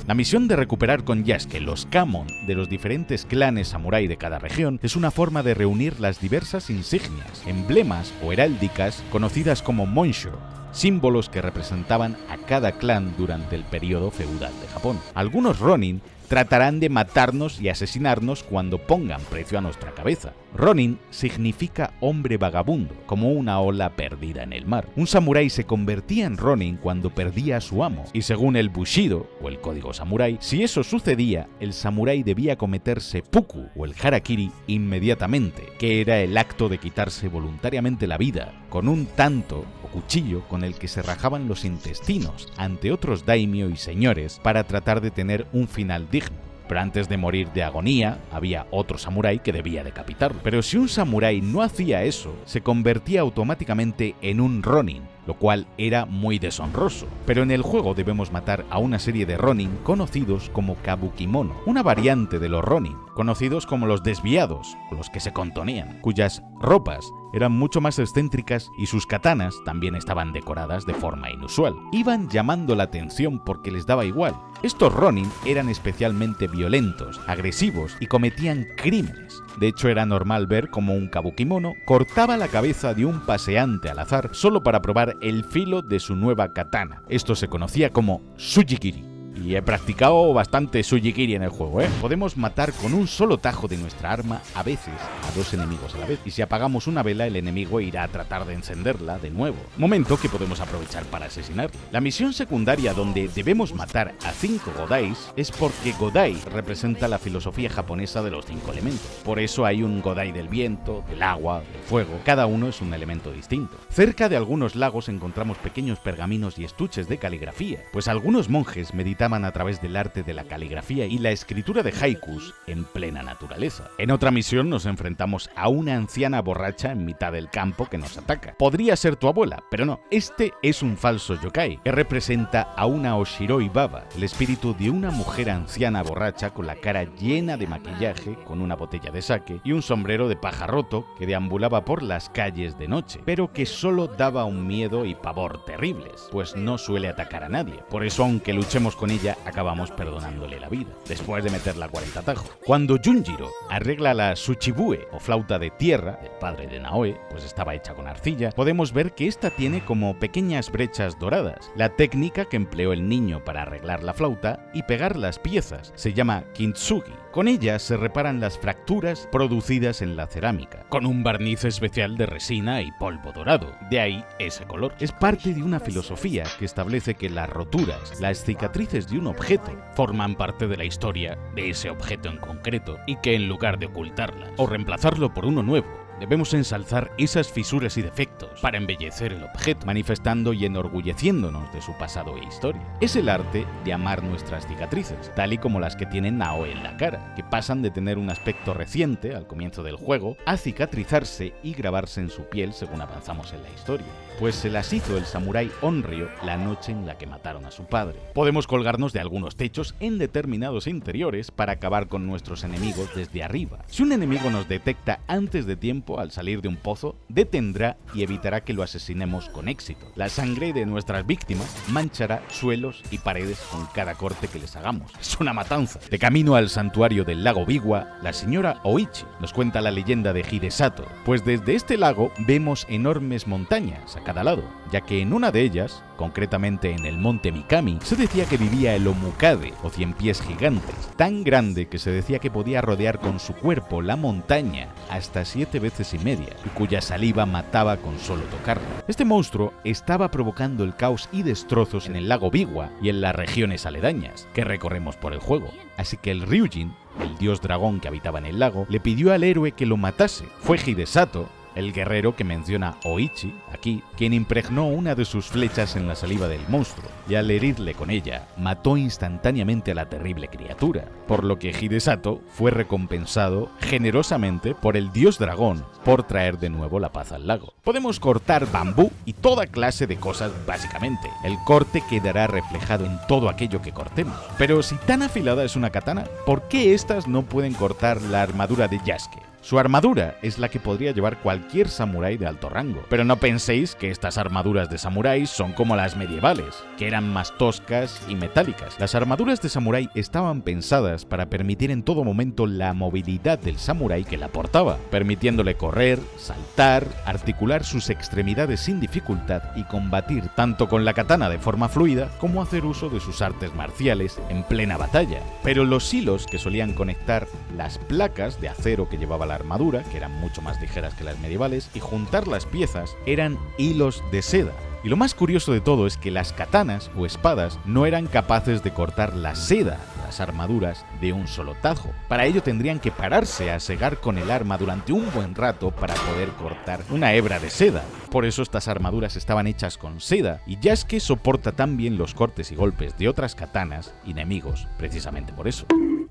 La misión de recuperar con Yasuke los Kamon de los diferentes clanes samurái de cada región es una forma de reunir las diversas insignias, emblemas o heráldicas conocidas como Monsho, símbolos que representaban a cada clan durante el periodo feudal de Japón. Algunos Ronin tratarán de matarnos y asesinarnos cuando pongan precio a nuestra cabeza. Ronin significa hombre vagabundo, como una ola perdida en el mar. Un samurái se convertía en Ronin cuando perdía a su amo, y según el Bushido, o el código samurái, si eso sucedía, el samurái debía cometer seppuku, o el harakiri, inmediatamente, que era el acto de quitarse voluntariamente la vida, con un tanto o cuchillo con el que se rajaban los intestinos ante otros daimyo y señores para tratar de tener un final digno. Pero antes de morir de agonía, había otro samurái que debía decapitarlo. Pero si un samurái no hacía eso, se convertía automáticamente en un Ronin, lo cual era muy deshonroso. Pero en el juego debemos matar a una serie de Ronin conocidos como Kabukimono, una variante de los Ronin, conocidos como los desviados, o los que se contonean, cuyas ropas eran mucho más excéntricas y sus katanas también estaban decoradas de forma inusual. Iban llamando la atención porque les daba igual. Estos Ronin eran especialmente violentos, agresivos y cometían crímenes. De hecho, era normal ver cómo un Kabukimono cortaba la cabeza de un paseante al azar solo para probar el filo de su nueva katana. Esto se conocía como Sujikiri. Y he practicado bastante Sujikiri en el juego, ¿eh? Podemos matar con un solo tajo de nuestra arma, a veces, a 2 enemigos a la vez. Y si apagamos una vela, el enemigo irá a tratar de encenderla de nuevo. Momento que podemos aprovechar para asesinarlo. La misión secundaria donde debemos matar a 5 Godais es porque Godai representa la filosofía japonesa de los 5 elementos. Por eso hay un Godai del viento, del agua, del fuego. Cada uno es un elemento distinto. Cerca de algunos lagos encontramos pequeños pergaminos y estuches de caligrafía, pues algunos monjes meditaban a través del arte de la caligrafía y la escritura de haikus en plena naturaleza. En otra misión nos enfrentamos a una anciana borracha en mitad del campo que nos ataca. Podría ser tu abuela, pero no, este es un falso yokai que representa a una Oshiroi Baba, el espíritu de una mujer anciana borracha con la cara llena de maquillaje, con una botella de sake y un sombrero de paja roto que deambulaba por las calles de noche, pero que solo daba un miedo y pavor terribles, pues no suele atacar a nadie. Por eso, aunque luchemos con ella, acabamos perdonándole la vida, después de meterla a 40 tajos. Cuando Junjiro arregla la Tsuchibue, o flauta de tierra, del padre de Naoe, pues estaba hecha con arcilla, podemos ver que esta tiene como pequeñas brechas doradas. La técnica que empleó el niño para arreglar la flauta y pegar las piezas se llama kintsugi. Con ella se reparan las fracturas producidas en la cerámica, con un barniz especial de resina y polvo dorado. De ahí ese color. Es parte de una filosofía que establece que las roturas, las cicatrices de un objeto, forman parte de la historia de ese objeto en concreto, y que en lugar de ocultarlas o reemplazarlo por uno nuevo, debemos ensalzar esas fisuras y defectos para embellecer el objeto, manifestando y enorgulleciéndonos de su pasado e historia. Es el arte de amar nuestras cicatrices, tal y como las que tiene Naoe en la cara, que pasan de tener un aspecto reciente al comienzo del juego a cicatrizarse y grabarse en su piel según avanzamos en la historia, pues se las hizo el samurái Onryo la noche en la que mataron a su padre. Podemos colgarnos de algunos techos en determinados interiores para acabar con nuestros enemigos desde arriba. Si un enemigo nos detecta antes de tiempo al salir de un pozo, detendrá y evitará que lo asesinemos con éxito. La sangre de nuestras víctimas manchará suelos y paredes con cada corte que les hagamos. Es una matanza. De camino al santuario del lago Biwa, la señora Oichi nos cuenta la leyenda de Hidesato, pues desde este lago vemos enormes montañas a cada lado. ya que en una de ellas, concretamente en el monte Mikami, se decía que vivía el Omukade, o 100 pies gigantes, tan grande que se decía que podía rodear con su cuerpo la montaña hasta 7 veces y media, y cuya saliva mataba con solo tocarla. Este monstruo estaba provocando el caos y destrozos en el lago Biwa y en las regiones aledañas, que recorremos por el juego. Así que el Ryujin, el dios dragón que habitaba en el lago, le pidió al héroe que lo matase. Fue Hidesato, el guerrero que menciona Oichi, aquí, quien impregnó una de sus flechas en la saliva del monstruo, y al herirle con ella, mató instantáneamente a la terrible criatura, por lo que Hidesato fue recompensado generosamente por el dios dragón por traer de nuevo la paz al lago. Podemos cortar bambú y toda clase de cosas básicamente. El corte quedará reflejado en todo aquello que cortemos. Pero si tan afilada es una katana, ¿por qué estas no pueden cortar la armadura de Yasuke? Su armadura es la que podría llevar cualquier samurái de alto rango, pero no penséis que estas armaduras de samurái son como las medievales, que eran más toscas y metálicas. Las armaduras de samurái estaban pensadas para permitir en todo momento la movilidad del samurái que la portaba, permitiéndole correr, saltar, articular sus extremidades sin dificultad y combatir tanto con la katana de forma fluida como hacer uso de sus artes marciales en plena batalla. Pero los hilos que solían conectar las placas de acero que llevaba la armadura, que eran mucho más ligeras que las medievales, y juntar las piezas eran hilos de seda. Y lo más curioso de todo es que las katanas o espadas no eran capaces de cortar la seda, las armaduras, de un solo tajo. Para ello tendrían que pararse a segar con el arma durante un buen rato para poder cortar una hebra de seda. Por eso estas armaduras estaban hechas con seda, y Yasuke soporta tan bien los cortes y golpes de otras katanas y enemigos, precisamente por eso.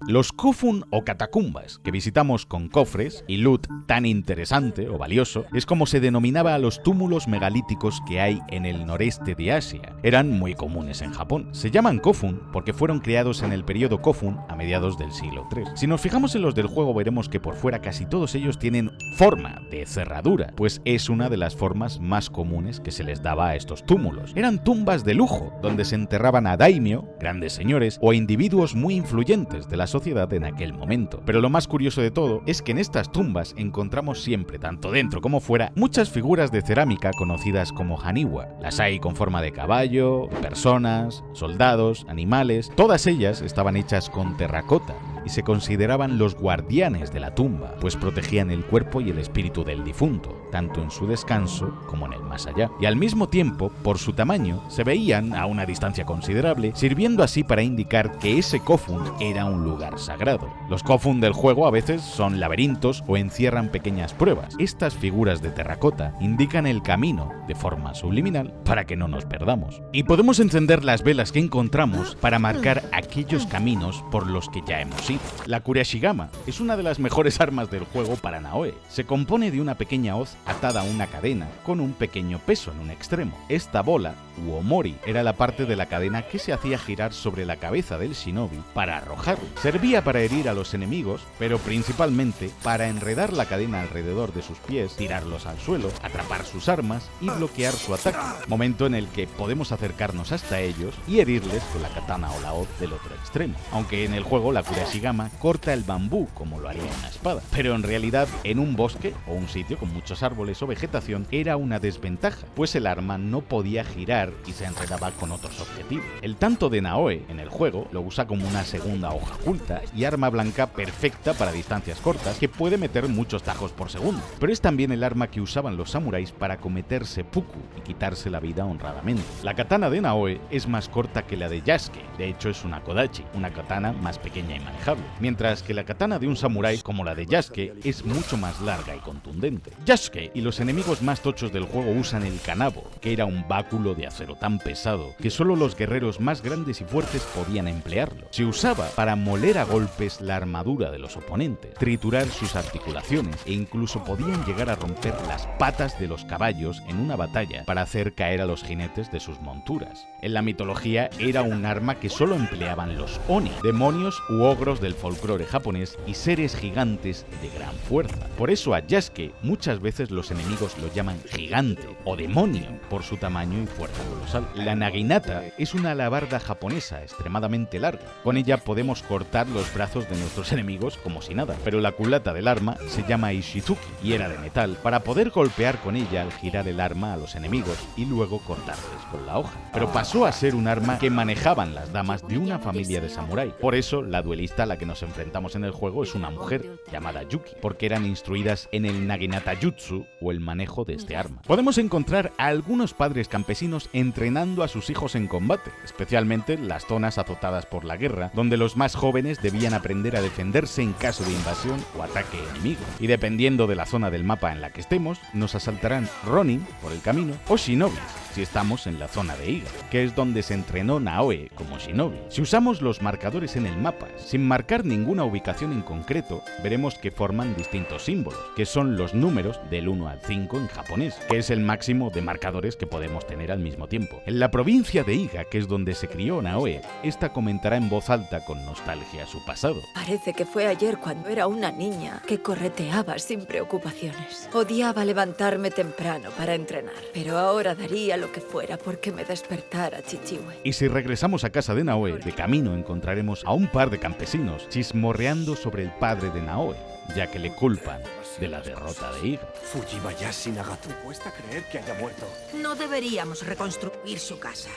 Los kofun o catacumbas, que visitamos con cofres y loot tan interesante o valioso, es como se denominaba a los túmulos megalíticos que hay en el noreste de Asia. Eran muy comunes en Japón. Se llaman kofun porque fueron creados en el periodo Kofun a mediados del siglo III. Si nos fijamos en los del juego veremos que por fuera casi todos ellos tienen forma de cerradura, pues es una de las formas más comunes que se les daba a estos túmulos. Eran tumbas de lujo, donde se enterraban a daimyo, grandes señores, o individuos muy influyentes de la sociedad en aquel momento. Pero lo más curioso de todo es que en estas tumbas encontramos siempre, tanto dentro como fuera, muchas figuras de cerámica conocidas como haniwa. Las hay con forma de caballo, personas, soldados, animales. Todas ellas estaban hechas con terracota y se consideraban los guardianes de la tumba, pues protegían el cuerpo y el espíritu del difunto, tanto en su descanso como en el más allá. Y al mismo tiempo, por su tamaño, se veían a una distancia considerable, sirviendo así para indicar que ese kofun era un lugar sagrado. Los kofun del juego a veces son laberintos o encierran pequeñas pruebas. Estas figuras de terracota indican el camino de forma subliminal para que no nos perdamos. Y podemos encender las velas que encontramos para marcar aquellos caminos por los que ya hemos ido. La Kurashigama es una de las mejores armas del juego para Naoe. Se compone de una pequeña hoz atada a una cadena con un pequeño peso en un extremo. Esta bola, u omori, era la parte de la cadena que se hacía girar sobre la cabeza del shinobi para arrojarlo. Servía para herir a los enemigos, pero principalmente para enredar la cadena alrededor de sus pies, tirarlos al suelo, atrapar sus armas y bloquear su ataque, momento en el que podemos acercarnos hasta ellos y herirles con la katana o la hoz del otro extremo. Aunque en el juego la Kurashigama corta el bambú como lo haría una espada, pero en realidad en un bosque o un sitio con muchos árboles o vegetación era una desventaja, pues el arma no podía girar y se enredaba con otros objetivos. El tanto de Naoe en el juego lo usa como una segunda hoja oculta y arma blanca perfecta para distancias cortas que puede meter muchos tajos por segundo, pero es también el arma que usaban los samuráis para cometer seppuku y quitarse la vida honradamente. La katana de Naoe es más corta que la de Yasuke, de hecho es una kodachi, una katana más pequeña y manejable, mientras que la katana de un samurái como la de Yasuke es mucho más larga y contundente. Yasuke y los enemigos más tochos del juego usan el kanabo, que era un báculo de acero tan pesado que solo los guerreros más grandes y fuertes podían emplearlo. Se usaba para moler a golpes la armadura de los oponentes, triturar sus articulaciones e incluso podían llegar a romper las patas de los caballos en una batalla para hacer caer a los jinetes de sus monturas. En la mitología era un arma que solo empleaban los oni, demonios u ogros del folclore japonés y seres gigantes de gran fuerza. Por eso a Yasuke muchas veces los enemigos lo llaman gigante o demonio por su tamaño y fuerza colosal. La naginata es una alabarda japonesa extremadamente larga. Con ella podemos cortar los brazos de nuestros enemigos como si nada, pero la culata del arma se llama Ishizuki y era de metal para poder golpear con ella al girar el arma a los enemigos y luego cortarles con la hoja. Pero pasó a ser un arma que manejaban las damas de una familia de samurái. Por eso la duelista a la que nos enfrentamos en el juego es una mujer llamada Yuki, porque eran instruidas en el naginata jutsu o el manejo de este arma. Podemos encontrar a algunos padres campesinos entrenando a sus hijos en combate, especialmente en las zonas azotadas por la guerra, donde los más jóvenes debían aprender a defenderse en caso de invasión o ataque enemigo. Y dependiendo de la zona del mapa en la que estemos, nos asaltarán ronin por el camino o shinobis, si estamos en la zona de Iga, que es donde se entrenó Naoe como shinobi. Si usamos los marcadores en el mapa, sin marcar ninguna ubicación en concreto, veremos que forman distintos símbolos, que son los números del 1 al 5 en japonés, que es el máximo de marcadores que podemos tener al mismo tiempo. En la provincia de Iga, que es donde se crió Naoe, esta comentará en voz alta con nostalgia su pasado. Parece que fue ayer cuando era una niña que correteaba sin preocupaciones. Odiaba levantarme temprano para entrenar, pero ahora daría lo que fuera porque me despertara Chichiwe. Y si regresamos a casa de Naoe, de camino encontraremos a un par de campesinos chismorreando sobre el padre de Naoe, ya que le culpan de la derrota de Iga. Fujibayashi Nagato. Me cuesta creer que haya muerto. No deberíamos reconstruir su casa.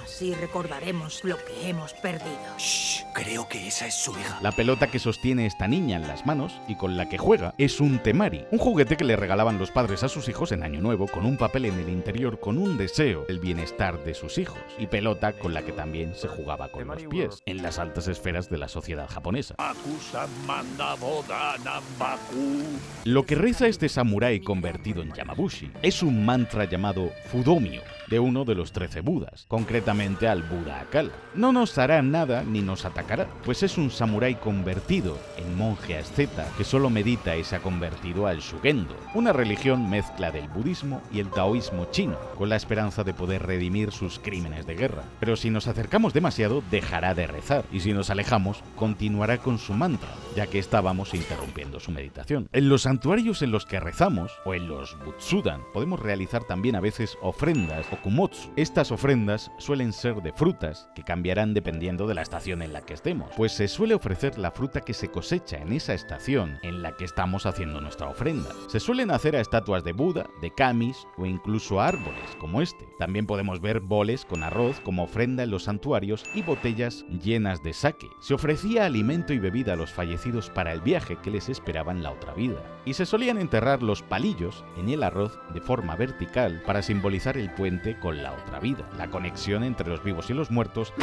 Así recordaremos lo que hemos perdido. Shh, creo que esa es su hija. La pelota que sostiene esta niña en las manos y con la que juega es un temari, un juguete que le regalaban los padres a sus hijos en Año Nuevo, con un papel en el interior con un deseo del bienestar de sus hijos, y pelota con la que también se jugaba con los pies, en las altas esferas de la sociedad japonesa. Lo que reza este samurái convertido en Yamabushi es un mantra llamado Fudomio, de uno de los 13 Budas, concretamente al Buda Akala. No nos hará nada ni nos atacará, pues es un samurái convertido en monje asceta que solo medita y se ha convertido al Shugendo, una religión mezcla del budismo y el taoísmo chino, con la esperanza de poder redimir sus crímenes de guerra. Pero si nos acercamos demasiado, dejará de rezar, y si nos alejamos, continuará con su mantra, ya que estábamos interrumpiendo su meditación. En los santuarios en los que rezamos, o en los butsudan, podemos realizar también a veces ofrendas o kumotsu. Estas ofrendas suelen ser de frutas, que cambiarán dependiendo de la estación en la que estemos, pues se suele ofrecer la fruta que se cosecha en esa estación en la que estamos haciendo nuestra ofrenda. Se suelen hacer a estatuas de Buda, de kamis o incluso a árboles, como este. También podemos ver boles con arroz como ofrenda en los santuarios y botellas llenas de sake. Se ofrecía alimento y bebida a los fallecidos para el viaje que les esperaba en la otra vida. Y se solían enterrar los palillos en el arroz de forma vertical para simbolizar el puente con la otra vida, la conexión entre los vivos y los muertos,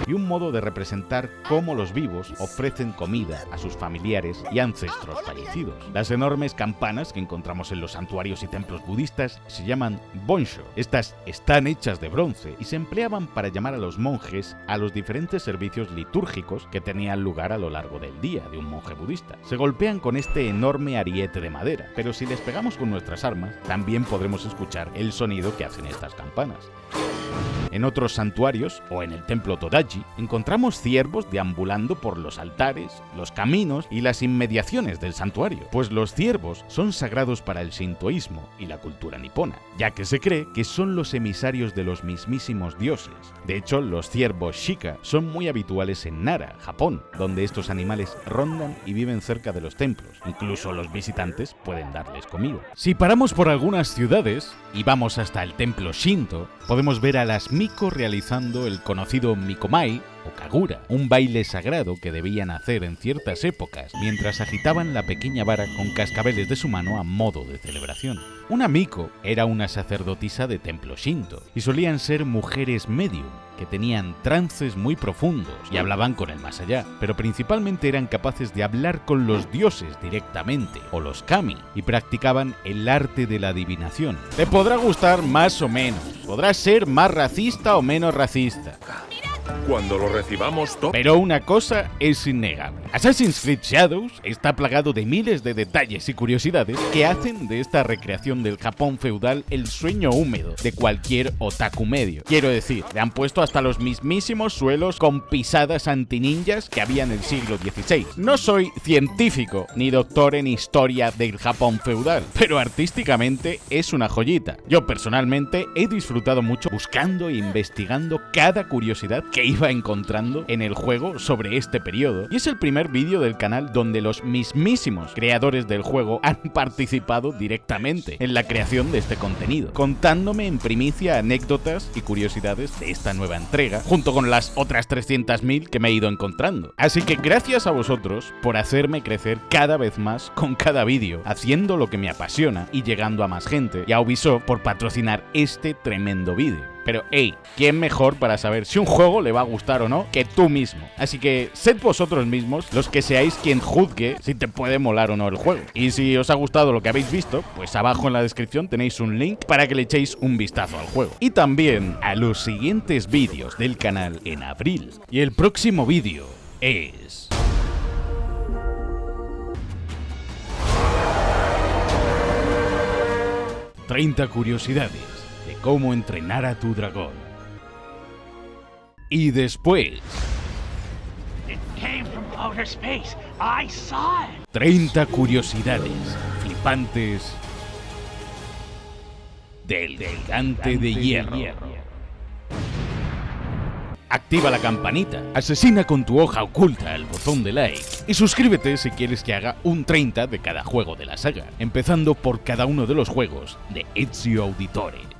y un modo de representar cómo los vivos ofrecen comida a sus familiares y ancestros fallecidos. Las enormes campanas que encontramos en los santuarios y templos budistas se llaman bonsho. Estas están hechas de bronce y se empleaban para llamar a los monjes a los diferentes servicios litúrgicos que tenían lugar a lo largo del día de un monje budista. Se golpean con este enorme ariete de madera, pero si les pegamos con nuestras armas, también podremos escuchar el sonido que hacen estas campanas. En otros santuarios, o en el templo Todaji, encontramos ciervos deambulando por los altares, los caminos y las inmediaciones del santuario, pues los ciervos son sagrados para el shintoísmo y la cultura nipona, ya que se cree que son los emisarios de los mismísimos dioses. De hecho, los ciervos shika son muy habituales en Nara, Japón, donde estos animales rondan y viven cerca de los templos. Incluso los visitantes pueden darles comida. Si paramos por algunas ciudades y vamos hasta el templo Shinto, podemos ver a las miko realizando el conocido mikomai o kagura, un baile sagrado que debían hacer en ciertas épocas mientras agitaban la pequeña vara con cascabeles de su mano a modo de celebración. Una miko era una sacerdotisa de templo Shinto y solían ser mujeres medium que tenían trances muy profundos y hablaban con el más allá, pero principalmente eran capaces de hablar con los dioses directamente, o los kami, y practicaban el arte de la adivinación. Te podrá gustar más o menos, podrás ser más racista o menos racista. Cuando lo recibamos todo... Pero una cosa es innegable. Assassin's Creed Shadows está plagado de miles de detalles y curiosidades que hacen de esta recreación del Japón feudal el sueño húmedo de cualquier otaku medio. Quiero decir, le han puesto hasta los mismísimos suelos con pisadas antininjas que había en el siglo XVI. No soy científico ni doctor en historia del Japón feudal, pero artísticamente es una joyita. Yo personalmente he disfrutado mucho buscando e investigando cada curiosidad que iba encontrando en el juego sobre este periodo, y es el primer vídeo del canal donde los mismísimos creadores del juego han participado directamente en la creación de este contenido, contándome en primicia anécdotas y curiosidades de esta nueva entrega, junto con las otras 300.000 que me he ido encontrando. Así que gracias a vosotros por hacerme crecer cada vez más con cada vídeo, haciendo lo que me apasiona y llegando a más gente, y a Ubisoft por patrocinar este tremendo vídeo. Pero hey, ¿quién mejor para saber si un juego le va a gustar o no que tú mismo? Así que sed vosotros mismos los que seáis quien juzgue si te puede molar o no el juego. Y si os ha gustado lo que habéis visto, pues abajo en la descripción tenéis un link para que le echéis un vistazo al juego. Y también a los siguientes vídeos del canal en abril. Y el próximo vídeo es... 30 curiosidades de cómo entrenar a tu dragón. Y después... 30 curiosidades flipantes del gigante de hierro. Activa la campanita, asesina con tu hoja oculta el botón de like y suscríbete si quieres que haga un 30 de cada juego de la saga, empezando por cada uno de los juegos de Ezio Auditore.